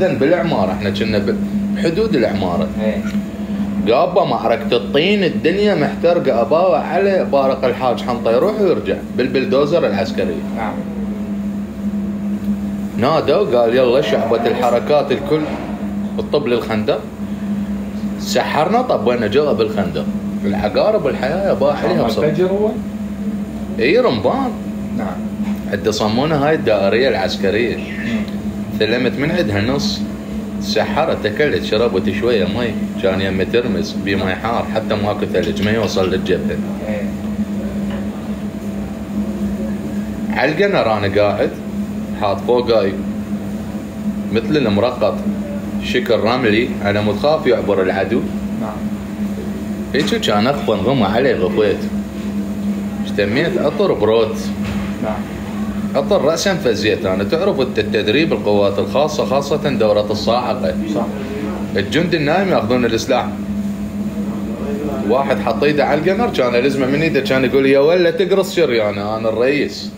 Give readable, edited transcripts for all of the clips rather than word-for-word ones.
بالعمارة احنا كنا بحدود العمارة. قابا معركة الطين الدنيا محترقة اباوة على بارق الحاج حنطة يروح ويرجع بالبلدوزر العسكرية. نعم. نادوا قال يلا شعبة الحركات الكل الطب للخندق. سحرنا طبينا جوا بالخندق. العقارب الحياة يبا عليها بصراحة. الفجر هو؟ اي رمضان. نعم. حتى صمونا هاي الدائرية العسكرية. ثلمت من عندها نص. سحرت اكلت شربت شويه مي كان يمي ترمس بمي حار حتى ماكو ثلج ما يوصل للجبهه. على القنر انا قاعد حاط فوقاي مثل المرقط شكل رملي انا متخاف يعبر العدو. نعم. هيك كان اخفى انغمى عليه غفيت. اشتميت اطر بروت. نعم. اطر راسا فزيت انا تعرف انت التدريب القوات الخاصه خاصه دوره الصاعقه. صح. الجندي النايم ياخذون السلاح. واحد حط ايده على القمر كان لزمه من ايده كان يقول يا ولا تقرص شريانه انا الرئيس.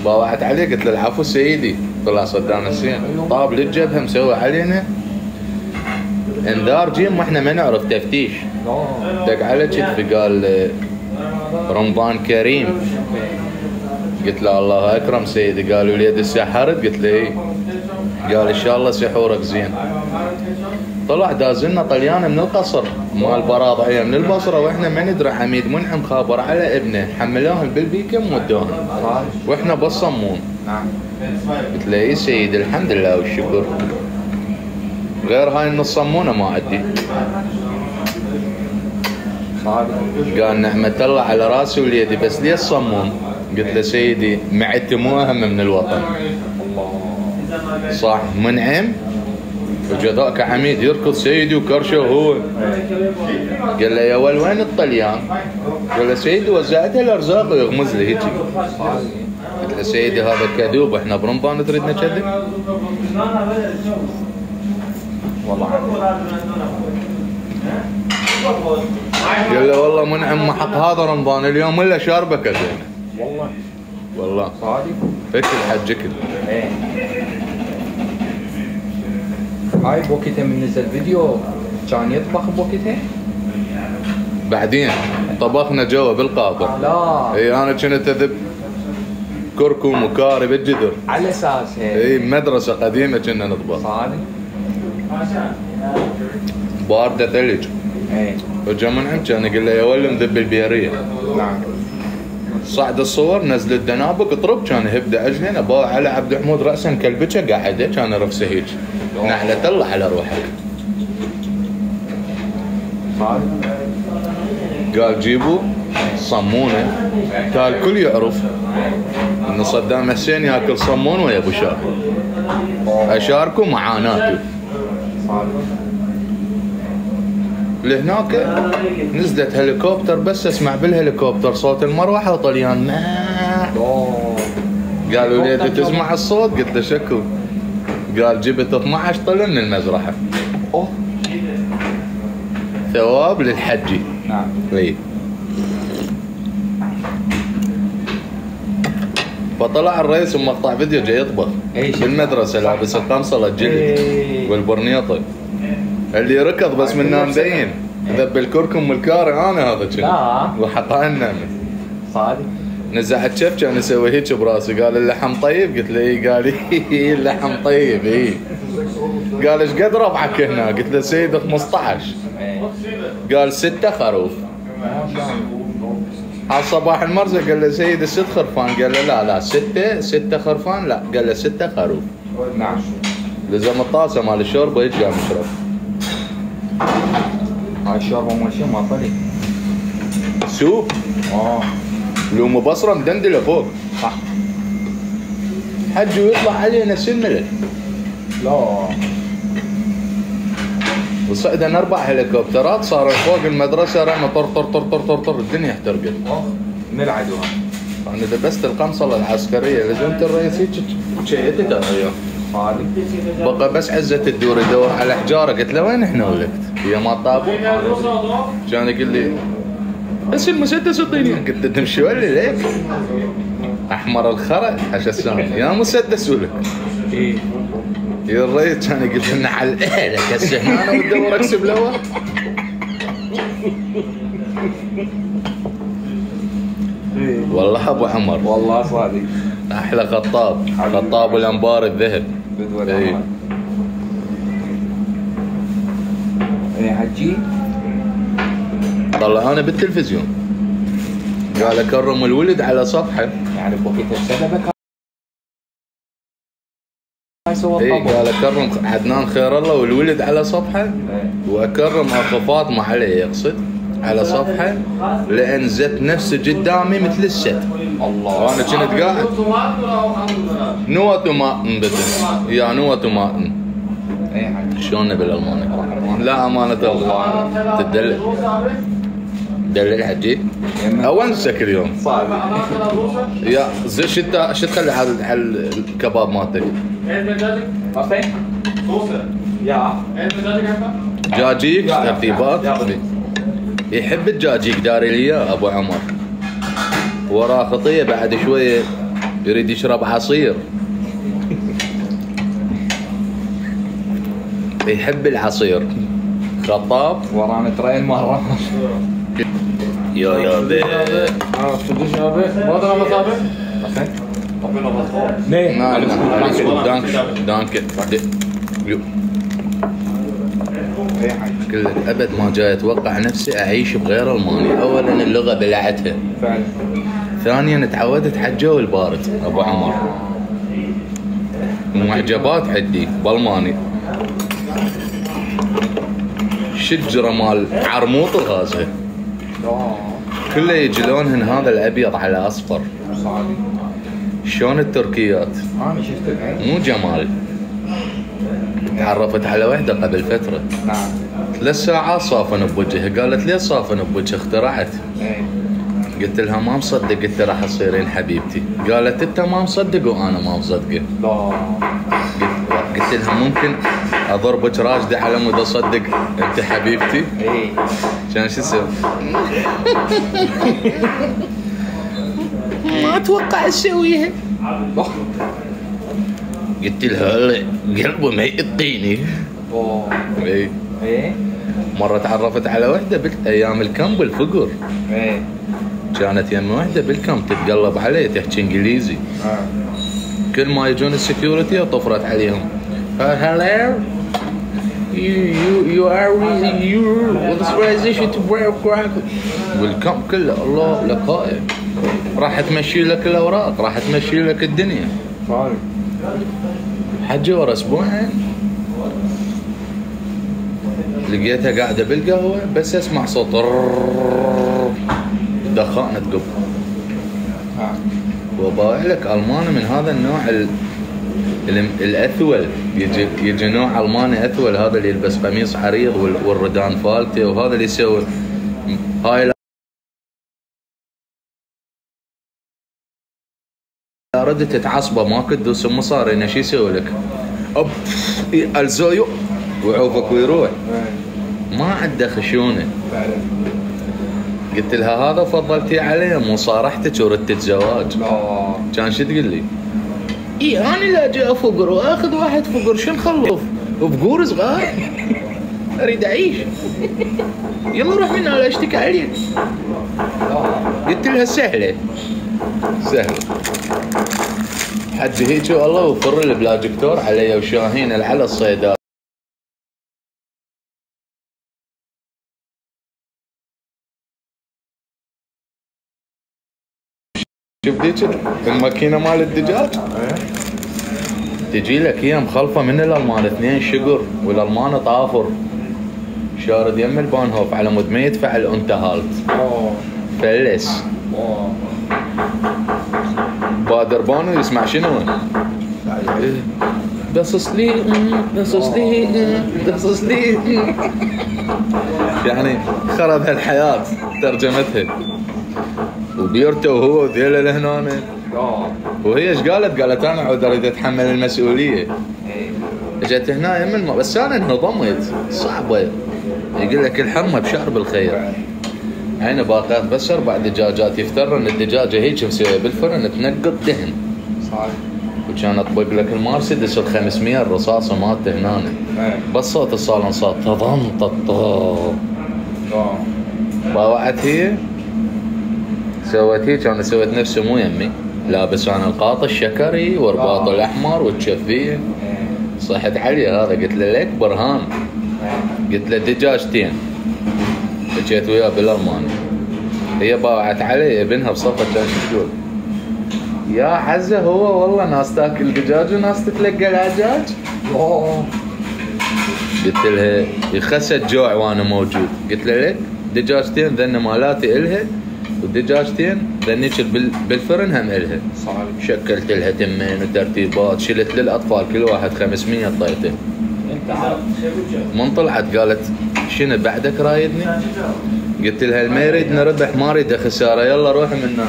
باوعت عليه قلت له العفو سيدي. طلع صدام حسين طاب للجبهه مسوي علينا انذار جيم واحنا ما نعرف تفتيش. دق على كتفي قال رمضان كريم. قلت له الله اكرم سيدي. قالوا لي يد سحرت قلت له ايه. قال ان شاء الله سحورك زين. طلع دازلنا طليان من القصر مال براضعيه من البصره واحنا ما ندري. حميد منعم خابر على ابنه حملوهم بالبيكم ودوهم واحنا بالصمون. نعم. قلت له اي سيدي الحمد لله والشكر. غير هاي من الصمونه ما عندي. قال نعمة الله على راسي وليدي بس ليه الصمون؟ قلت له سيدي معدتي مو اهم من الوطن. صح منعم وجذاك حميد يركض سيدي وكرشه هو. قال له يا ول وين الطليان؟ قال له سيدي وزعتها الارزاق ويغمز لي هيك. قلت له سيدي هذا كذوب احنا برمضان تريد نكذب؟ والله قال له والله منعم محق هذا رمضان اليوم الا شاربه كزينه. والله صادق. فك الحج كله. هاي بوقتها من نزل فيديو كان يطبخ بوقتها؟ بعدين طبخنا جوا بالقابر. لا. اي انا كنت اذب كركم وكاري بالجدر. على اساس اي مدرسه قديمه كنا نطبخ. صادق. بارده ثلج. وجا منعم كان يقول له يا ولد مذب البيريه. نعم. صعد الصور نزل الدنابق اطرب كان يهب عجلين ابا على عبد الحمود راسا كلبشه قاعده كان رفسه هيك. نحله الله على روحك. قال جيبوا صمونه. قال الكل يعرف ان صدام حسين ياكل صمون ويا ابو شاكر. اشاركوا معاناته. لهناك نزلت هليكوبتر بس اسمع بالهليكوبتر صوت المروحه وطليان قالوا لي تسمع الصوت؟ قلت له شكو. قال جبت 12 طلع من المزرعه. ثواب للحجي. نعم. اي فطلع الرئيس ومقطع فيديو جاي يطبخ بالمدرسه لابس القمصله الجلد والبرنيطه. اللي ركض بس منا مبين ذب الكركم والكاري انا هذا كنا وحطها لنا. صادق. نزعت شف كان يسوي هيك براسي قال اللحم طيب؟ قلت له اي. قال اي اللحم طيب اي. قال ايش قد ربعك هنا؟ قلت له سيدي 15. قال 6 خروف. على صباح المرزق قال له سيدي 6 خرفان. قال له لا 6 خرفان لا. قال له 6 خروف. نعم. لزم الطاسه مال الشوربه هيك قام يشرب. هاي الشوربه مال شو ما طلي؟ سوب. لو مبصره مدندله فوق. صح. حج ويطلع علينا سمله. لا. وصعدنا 4 هليكوبترات صاروا فوق المدرسه رمى طر طر طر طر طر طر الدنيا احترقت. من العدو انا لبست القمصله العسكريه لزمت الرئيس هيك شيتك انا. صادق. بقى بس عزت الدور يدور على حجاره. قلت له وين احنا ولدت؟ هي ما طابوا. كان يقول لي بس المسدس الطيني. قلت تمشي ولا ليك؟ احمر الخرع حش السنه يا مسدس ولك. يا الريس كان يقول لنا على الاهل هسه هنا انا وتدور اكسب لوا. والله ابو عمر والله صادق احلى خطاب، خطاب الانبار الذهب. اي اي حجي طلعونا بالتلفزيون قال اكرم الولد على صفحه. يعني بوقت السبب سوى اي الطبع. قال اكرم عدنان خير الله والولد على صفحه، واكرم اخو فاطمه عليه يقصد على صفحه، لان زت نفسه قدامي مثل الست. الله وانا كنت قاعد نوة ماء بدل يا نوة ماء. اي حجي شلون بالالماني؟ لا امانه الله تدلل دلل حجي اونسك اليوم صادق. يا زين. شو تخلي على الكباب مالتك؟ اوكي يا دجاجيك ترتيبات. يحب الدجاجيك داري لي اياه ابو عمر. وراه خطيه بعد شويه يريد يشرب عصير. يحب العصير. خطاب ورانا ترين مره. يا بي دانك كلك ابد ما جاي اتوقع نفسي اعيش بغير الماني. اولا اللغه بلعتها، فعلا. ثانيا تعودت على الجو البارد ابو عمر. معجبات عندي بالماني شجره مال عرموط الغازه كله يجي لونهن هذا الابيض على اصفر. صادق. شلون التركيات انا شفت بعين. مو جمال. تعرفت على وحده قبل فتره نعم. 3 ساعات صافن بوجهها. قالت ليه صافن بوجهها؟ اخترعت. ايه قلت لها ما مصدق. قلت راح تصيرين حبيبتي. قالت انت ما مصدق وانا ما مصدقه. لا قلت لها ممكن اضربك راجده على مود اصدق انت حبيبتي. ايه كان شو اسوي؟ ما اتوقع اسويها. قلت لها قلبه ما يقطيني. اوه اي ايه مره تعرفت على وحده بايام الكم بالفقر. ايه كانت يم وحده بالكم تتقلب عليه تحكي انجليزي. كل ما يجون السكيورتي طفرت عليهم. Hello, you are you authorization to wear crack. والكم كله الله لقائه. راح تمشي لك الاوراق، راح تمشي لك الدنيا. صادق. حجي ورا اسبوعين لقيتها قاعده بالقهوه بس اسمع صوت دخانه تقب. وبايع لك الماني من هذا النوع الاثول. يجي نوع الماني اثول، هذا اللي يلبس قميص عريض والردان فالته، وهذا اللي يسوي هاي لا ردت تعصبه ماكو تدوس مصاري. انه شو يسوي لك؟ اب الزويو ويعوفك ويروح. ما عنده خشونه. فعلا. قلت لها هذا فضلتي عليه مو صارحتك وردت الزواج. لا كان شو تقول لي؟ اي انا لا اجي افقر واخذ واحد فقر شو نخلف؟ بقور صغار اريد اعيش. يلا روح من هنا لا اشتكي عليك. قلت لها سهله سهله حجي هيك والله. وفر البلاجكتور علي وشاهين على الصيدات. شوف ذيك الماكينه مال الدجاج تجي لك هي مخلفه من الالمان 2 شقر والالمان طافر شارد يم البانهوف على مود ما يدفع الانتهالت فلس. بادر بانو يسمع شنو؟ بصص لي بصص لي بصص لي. يعني خرب هالحياه ترجمتها. وبيرته وهو ذيله لهنا. وهي ايش قالت؟ قالت انا عود اريد اتحمل المسؤوليه. اجت هنا يم بس انا انهضمت صعبه. يقول لك الحرمه بشرب الخير. عينه باقات بس 4 دجاجات. يفترض ان الدجاجه هيك مسويه بالفرن تنقط دهن. صحيح. وكان اطبق لك المرسيدس ال 500 الرصاصه مالته هنا. بس صوت الصالون صار تضم تطو. باوعت هي سويت هيك، انا سويت نفسي مو يمي، لابس انا القاط الشكري ورباط الاحمر والشفيه. صحت علي هذا قلت له لك برهان، قلت له دجاجتين. حكيت وياه بالالماني، هي باوعت علي ابنها بصفة كان تقول يا عزه هو والله ناس تاكل دجاج وناس تتلقى العجاج. قلت لها يخست جوع وانا موجود. قلت لها لك دجاجتين ذن مالاتي الها، ودجاجتين ذنيك بالفرن هم الها. شكلت لها تمين وترتيبات، شلت للاطفال كل واحد 500 طيته. من طلعت قالت شنو بعدك رايدني؟ قلت لها ما يريدنا ربح ما اريده خساره، يلا روحي منا.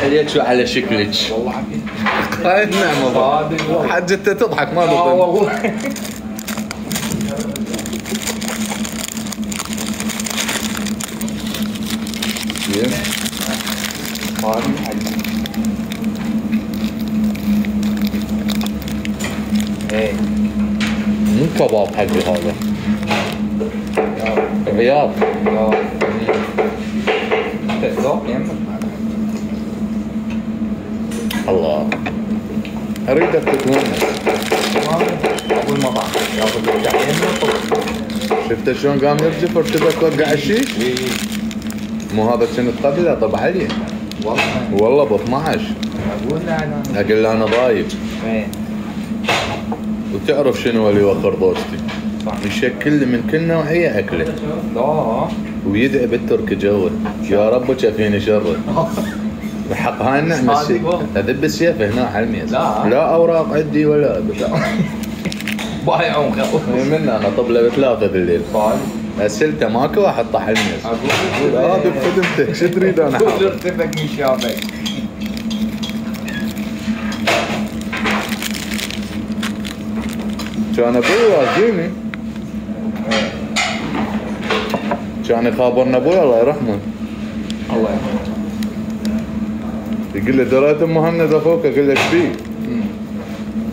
عليك شو على شكلك والله حبيبي. هاي النعمه حاج انت تضحك ما والله. زين ايه مو كباب حقي هذا رياض. الله اريدك تتونس. ابو المطعم ياخذ التحيين. شفت شلون قام يرجف ارتبك وقع الشيش؟ مو هذا كنت قبله طب علي والله ب 12 اقول له انا ضايق. وتعرف شنو اللي يوخر ضوجتي؟ يشكل لي من كل نوعيه اكله. ويدعي بالترك جوه يا رب كفيني شره. بحق هاي النعمه اذب السيف هنا على الميز. لا اوراق عندي ولا بايعهم منا انا طبله ب3 بالليل. اسلته ماكو احطه على الميز. هذا بخدمتك شو تريد انا حاضر. ارتفق من شافك. كان ابوي واجيني، كان يخابرنا ابوي الله يرحمه. الله يرحمه. يقول لي دريت مهند اخوك؟ اقول له ايش فيه؟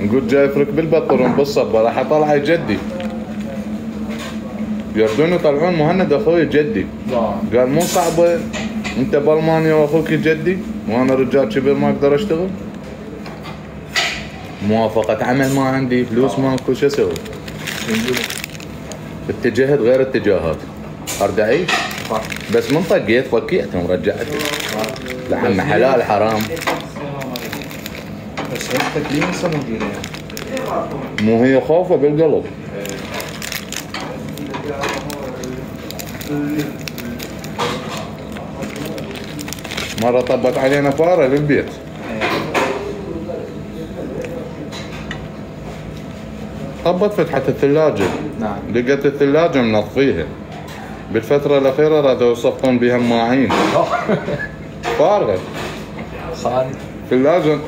نقول جاي يفرك بالبطل ونبصبه. راح اطلع جدي يردون يطلعون مهند اخوي جدي. قال مو صعبه انت بالمانيا واخوك جدي وانا رجال كبير ما اقدر اشتغل؟ موافقة عمل ما عندي، فلوس ماكو، شو اسوي؟ اتجهت غير اتجاهات، ارد اعيش بس من طقيت فكيتهم رجعتهم. لعم حلال حرام. بس عرفتك ليه هسه موجودة؟ مو هي خوفه بالقلب. مرة طبت علينا فارة بالبيت. طبت فتحت الثلاجة. نعم. لقيت الثلاجة منظفيها. بالفترة الأخيرة رادوا يصفون بها ماعين. فارغة. صار. ثلاجة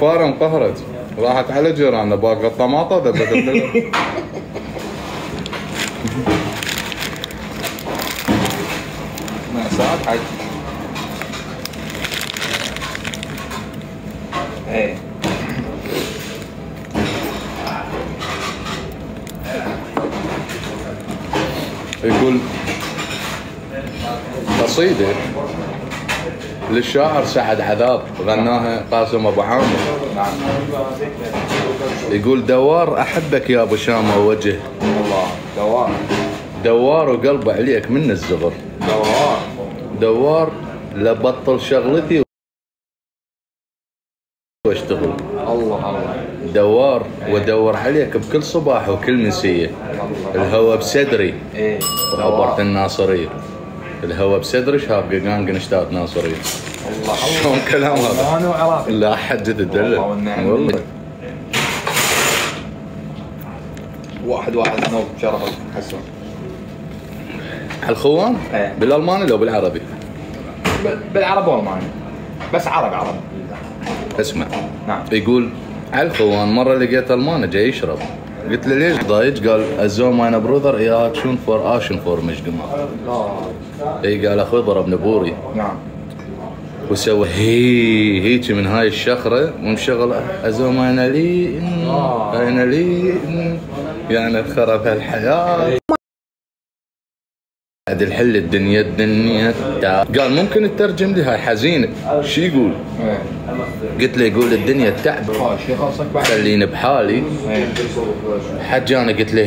فارة انقهرت. راحت على جيراننا باقي الطماطة ذبت الثلاجة. مأساة حاج. ايه. يقول قصيدة للشاعر سعد عذاب غناها قاسم ابو عامر. يقول دوار احبك يا ابو شامه وجه. الله. دوار. دوار وقلبه عليك من الزغر. دوار لبطل شغلتي واشتغل. الله. دوار ودور عليك بكل صباح وكل مسيه. الهوى بصدري. ايه. وعبرت الناصريه. الهوى بصدري شهاب قيقان قنشتات ناصريه. الله. شلون كلام هذا؟ انا وعراقي. لا حد تدلل والله. واحد نوب شرفك حسون. على الخوان؟ ايه. بالالماني لو بالعربي؟ بالعربي والماني. بس عربي. اسمع. نعم. يقول على الخوان مره لقيت الماني جاي يشرب. قلت له ليش ضايج؟ قال الزوم ماين براذر اي اكشن فور اشن فور مش قمر. اي قال اخوي ضربني بوري. نعم. وسوى هيك من هاي الشخره ومشغل ازوم انا لي انا لي يعني خرب هالحياه. بعد الحل الدنيا قال ممكن تترجم لي هاي حزينه شو يقول؟ قلت له يقول الدنيا تعب خليني بحالي. حجاني قلت له